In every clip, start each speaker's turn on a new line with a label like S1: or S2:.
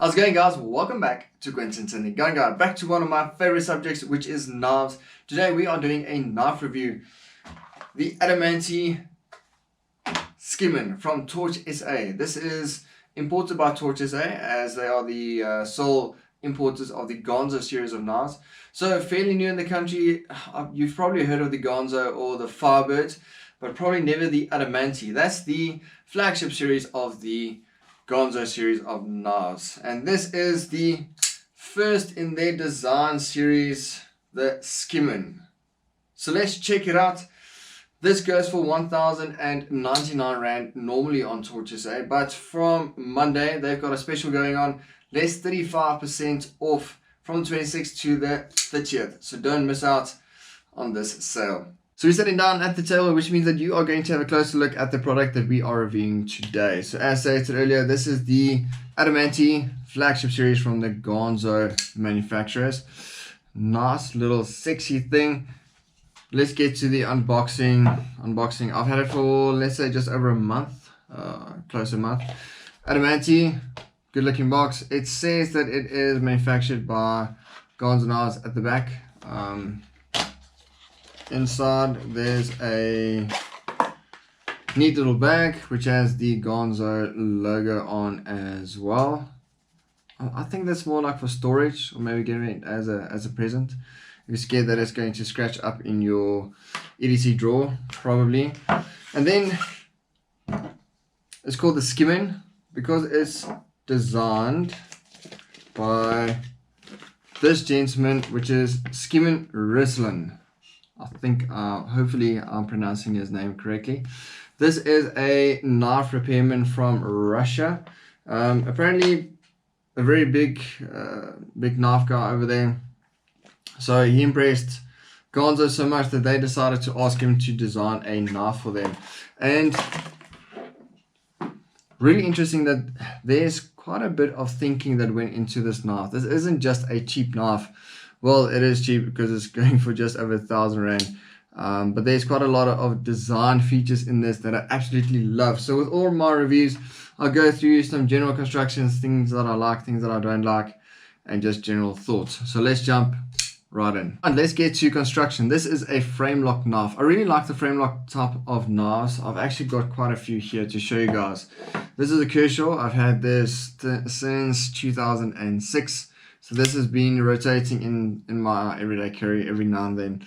S1: How's it going, guys? Welcome back to Quentin Tinley. Going back to one of my favorite subjects, which is knives. Today we are doing a knife review. The Adimanti Skimen from Torch SA. This is imported by Torch SA as they are the sole importers of the Ganzo series of knives. So fairly new in the country. You've probably heard of the Ganzo or the Firebird, but probably never the Adimanti. That's the flagship series of the Ganzo series of knives, and this is the first in their design series, the Skimen. So let's check it out. This goes for 1,099 Rand normally on Torch SA, but from Monday they've got a special going on, less 35% off from the 26th to the 30th, so don't miss out on this sale. So we're sitting down at the table, which means that you are going to have a closer look at the product that we are reviewing today. So as stated earlier, this is the Adimanti flagship series from the Ganzo manufacturers. Nice little sexy thing. Let's get to the unboxing. I've had it for, let's say, just over a month, close to a month. Adimanti, good looking box. It says that it is manufactured by Ganzo knives at the back. Inside there's a neat little bag which has the Ganzo logo on as well. I think that's more like for storage, or maybe getting it as a present. If you're scared that it's going to scratch up in your EDC drawer, probably. And then it's called the Skimen because it's designed by this gentleman, which is Skimen Rislan. I think, hopefully I'm pronouncing his name correctly. This is a knife repairman from Russia. Apparently a very big knife guy over there. So he impressed Ganzo so much that they decided to ask him to design a knife for them. And really interesting that there's quite a bit of thinking that went into this knife. This isn't just a cheap knife. Well, it is cheap because it's going for just over 1,000 Rand. But there's quite a lot of design features in this that I absolutely love. So with all my reviews, I'll go through some general constructions, things that I like, things that I don't like, and just general thoughts. So let's jump right in. And let's get to construction. This is a frame lock knife. I really like the frame lock type of knives. I've actually got quite a few here to show you guys. This is a Kershaw. I've had this since 2006. So this has been rotating in my everyday carry every now and then.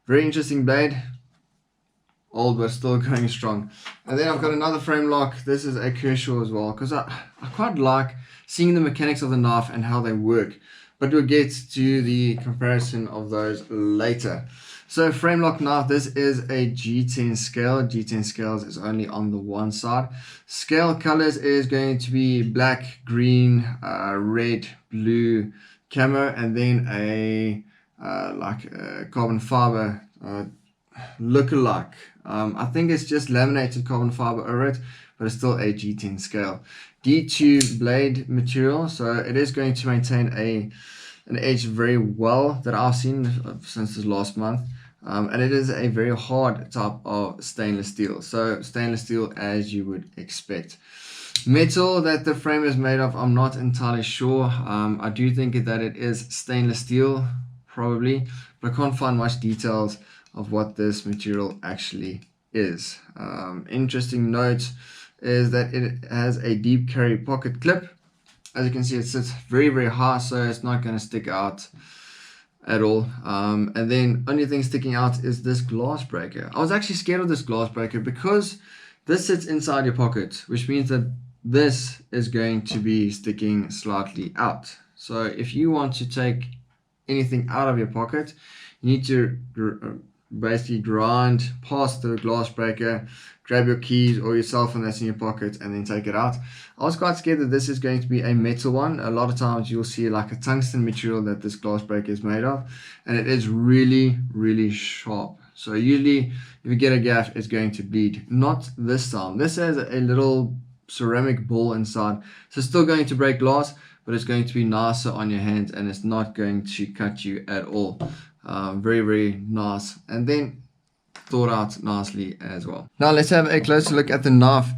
S1: Very interesting blade. Old but still going strong. And then I've got another frame lock. This is a Kershaw as well, because I quite like seeing the mechanics of the knife and how they work. But we'll get to the comparison of those later. So frame lock knife, this is a G10 scale. G10 scales is only on the one side. Scale colors is going to be black, green, red, blue, camo, and then a carbon fiber look-alike. I think it's just laminated carbon fiber over it, but it's still a G10 scale. D2 blade material, so it is going to maintain an edge very well that I've seen since this last month. And it is a very hard type of stainless steel. So stainless steel as you would expect. Metal that the frame is made of, I'm not entirely sure. I do think that it is stainless steel, probably, but I can't find much details of what this material actually is. Interesting note is that it has a deep carry pocket clip. As you can see, it sits very, very high, so it's not going to stick out at all. And then only thing sticking out is this glass breaker. I was actually scared of this glass breaker because this sits inside your pocket, which means that this is going to be sticking slightly out. So if you want to take anything out of your pocket, you need to basically grind past the glass breaker, grab your keys or your cell phone that's in your pocket, and then take it out. I was quite scared that this is going to be a metal one. A lot of times you'll see like a tungsten material that this glass breaker is made of, and it is really, really sharp. So usually if you get a gaff, it's going to bleed. Not this time. This has a little ceramic ball inside, so it's still going to break glass, but it's going to be nicer on your hands and it's not going to cut you at all. Very, very nice, and then thought out nicely as well. Now let's have a closer look at the knife.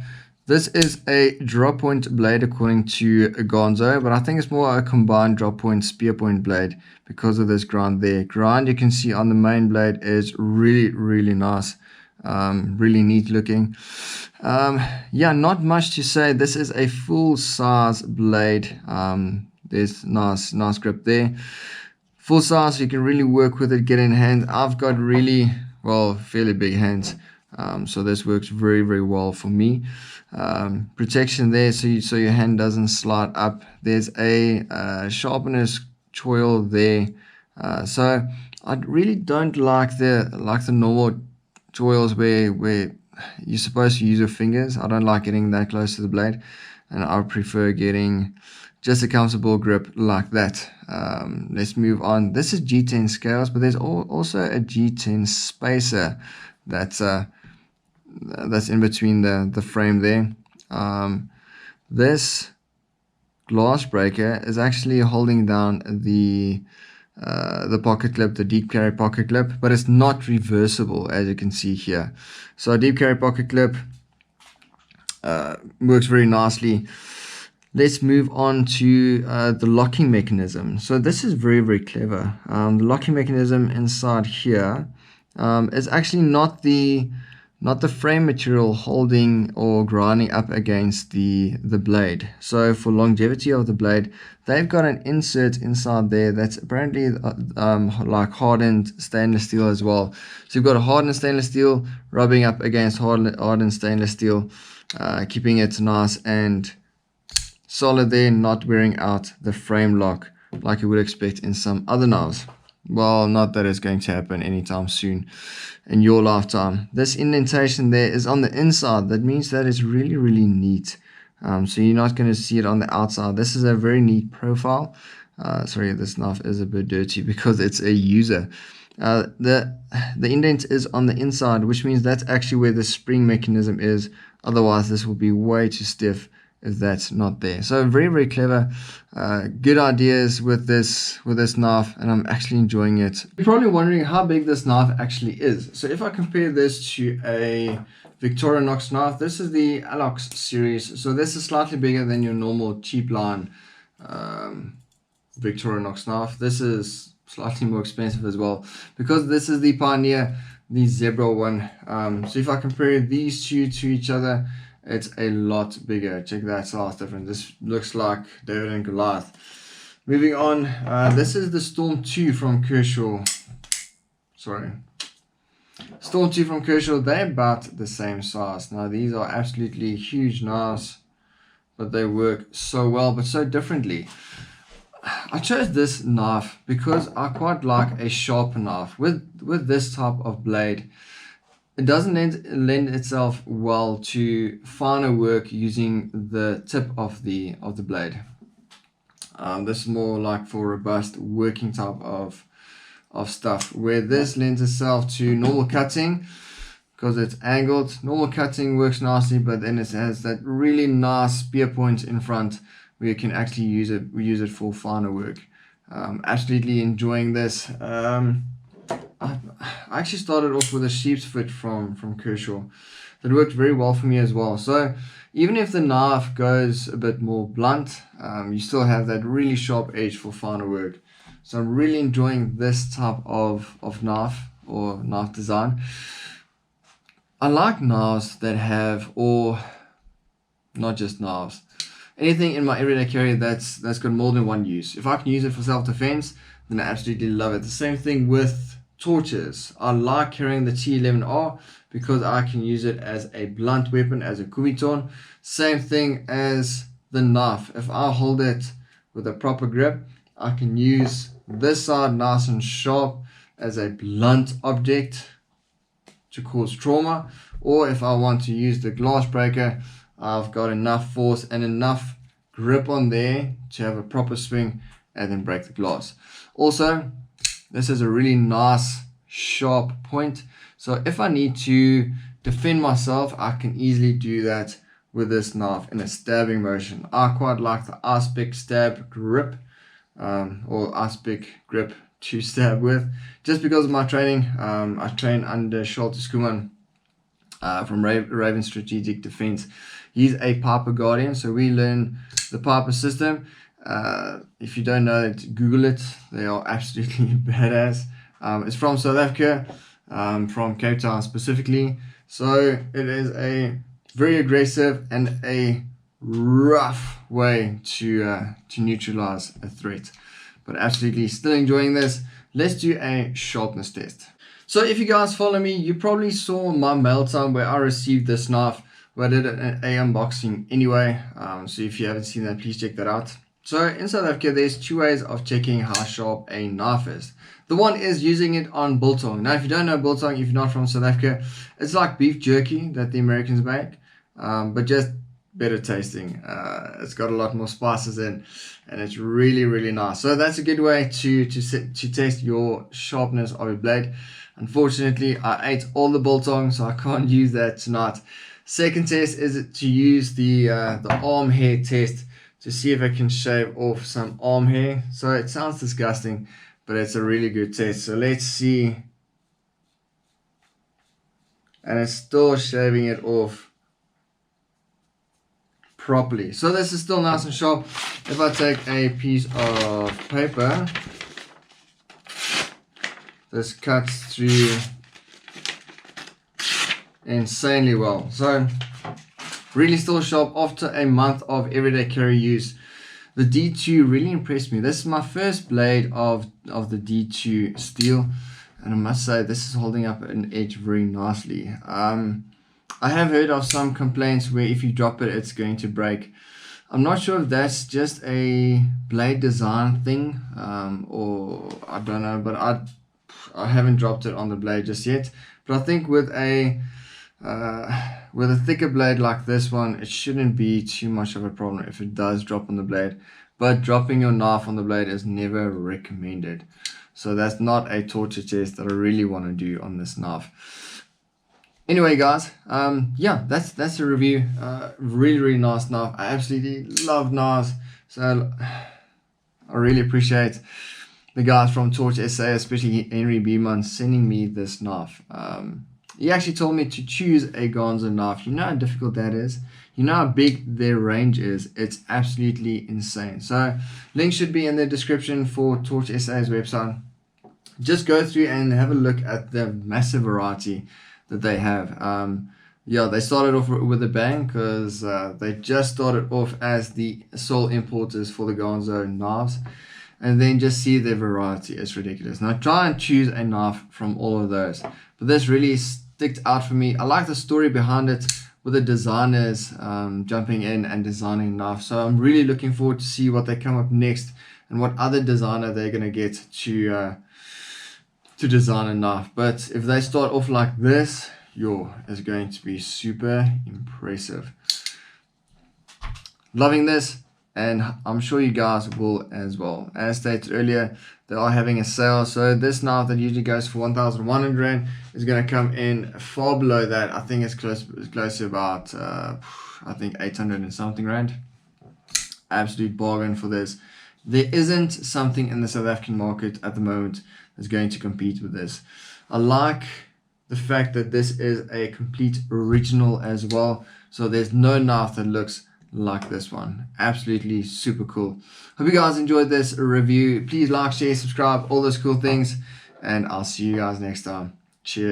S1: This is a drop point blade according to Ganzo, but I think it's more a combined drop point spear point blade because of this grind there. Grind you can see on the main blade is really nice, really neat looking. Yeah, not much to say. This is a full size blade. There's nice grip there. Full size, you can really work with it, get in hand. I've got really, well, fairly big hands. So this works very well for me. Protection there, so your hand doesn't slide up. There's a sharpness choil there. So I really don't like the normal choils where you're supposed to use your fingers. I don't like getting that close to the blade, and I prefer getting just a comfortable grip like that. Let's move on. This is G10 scales, but there's also a G10 spacer that's in between the frame there. This glass breaker is actually holding down the pocket clip, the deep carry pocket clip, but it's not reversible, as you can see here. So a deep carry pocket clip works very nicely. Let's move on to the locking mechanism. So this is very clever. The locking mechanism inside here is actually not the frame material holding or grinding up against the blade. So for longevity of the blade, they've got an insert inside there that's apparently like hardened stainless steel as well. So you've got a hardened stainless steel rubbing up against hardened stainless steel, keeping it nice and solid there, not wearing out the frame lock like you would expect in some other knives. Well, not that it's going to happen anytime soon in your lifetime. This indentation there is on the inside. That means that it's really neat. So you're not going to see it on the outside. This is a very neat profile. Sorry, this knife is a bit dirty because it's a user. The indent is on the inside, which means that's actually where the spring mechanism is. Otherwise, this will be way too stiff if that's not there. So very clever, good ideas with this knife, and I'm actually enjoying it. You're probably wondering how big this knife actually is. So if I compare this to a Victorinox knife, this is the Alox series. So this is slightly bigger than your normal cheap line Victorinox knife. This is slightly more expensive as well because this is the Pioneer, the Zebra one. So if I compare these two to each other, it's a lot bigger. Check that size difference. This looks like David and Goliath. Moving on, this is the Storm 2 from Kershaw. Sorry. Storm 2 from Kershaw, they're about the same size. Now these are absolutely huge knives, but they work so well, but so differently. I chose this knife because I quite like a sharper knife. With this type of blade, it doesn't lend itself well to finer work using the tip of the blade. This is more like for robust working type of stuff, where this lends itself to normal cutting because it's angled. Normal cutting works nicely, but then it has that really nice spear point in front where you can actually use it for finer work. Absolutely enjoying this. I actually started off with a sheep's foot from Kershaw that worked very well for me as well. So even if the knife goes a bit more blunt, you still have that really sharp edge for finer work. So I'm really enjoying this type of knife or knife design. I like knives that have, or not just knives, anything in my everyday carry that's got more than one use. If I can use it for self-defense, then I absolutely love it. The same thing with torches. I like carrying the T11R because I can use it as a blunt weapon, as a kumiton. Same thing as the knife. If I hold it with a proper grip, I can use this side nice and sharp as a blunt object to cause trauma. Or if I want to use the glass breaker, I've got enough force and enough grip on there to have a proper swing and then break the glass. Also, this is a really nice sharp point. So if I need to defend myself, I can easily do that with this knife in a stabbing motion. I quite like the ice pick stab grip, or ice pick grip to stab with, just because of my training. I train under Adimanti Skimen from Raven Strategic Defense. He's a Piper Guardian, so we learn the Piper system. If you don't know it, Google it. They are absolutely badass. It's from South Africa, from Cape Town specifically. So it is a very aggressive and a rough way to neutralize a threat. But absolutely still enjoying this. Let's do a sharpness test. So if you guys follow me, you probably saw my mail time where I received this knife, where I did an unboxing anyway. So if you haven't seen that, please check that out. So in South Africa, there's two ways of checking how sharp a knife is. The one is using it on biltong. Now, if you don't know biltong, if you're not from South Africa, it's like beef jerky that the Americans make, but just better tasting. It's got a lot more spices in, and it's really, really nice. So that's a good way to test your sharpness of your blade. Unfortunately, I ate all the biltong, so I can't use that tonight. Second test is to use the arm hair test to see if I can shave off some arm hair. So it sounds disgusting, but it's a really good test. So let's see. And it's still shaving it off properly. So this is still nice and sharp. If I take a piece of paper, this cuts through insanely well. So really still sharp after a month of everyday carry use. The D2 really impressed me. This is my first blade of the D2 steel, and I must say this is holding up an edge very nicely. I have heard of some complaints where if you drop it, it's going to break. I'm not sure if that's just a blade design thing, or I don't know, but I haven't dropped it on the blade just yet. But I think with a thicker blade like this one, it shouldn't be too much of a problem if it does drop on the blade. But dropping your knife on the blade is never recommended. So that's not a torture test that I really want to do on this knife. Anyway, guys, yeah, that's a review. Really, really nice knife. I absolutely love knives. So I really appreciate the guys from Torch SA, especially Henry Beeman, sending me this knife. He actually told me to choose a Ganzo knife. You know how difficult that is. You know how big their range is. It's absolutely insane. So link should be in the description for Torch SA's website. Just go through and have a look at the massive variety that they have. Yeah, they started off with a bang because they just started off as the sole importers for the Ganzo knives. And then just see their variety. It's ridiculous. Now try and choose a knife from all of those. But this really sticked out for me. I like the story behind it with the designers jumping in and designing knives. So I'm really looking forward to see what they come up next and what other designer they're going to get to design a knife. But if they start off like this, it's going to be super impressive. Loving this. And I'm sure you guys will as well. As stated earlier, they are having a sale. So this knife that usually goes for 1,100 Rand is going to come in far below that. I think it's close to about, I think 800 and something Rand. Absolute bargain for this. There isn't something in the South African market at the moment that's going to compete with this. I like the fact that this is a complete original as well. So there's no knife that looks like this one. Absolutely super cool. Hope you guys enjoyed this review. Please like, share, subscribe, all those cool things, and I'll see you guys next time. Cheers.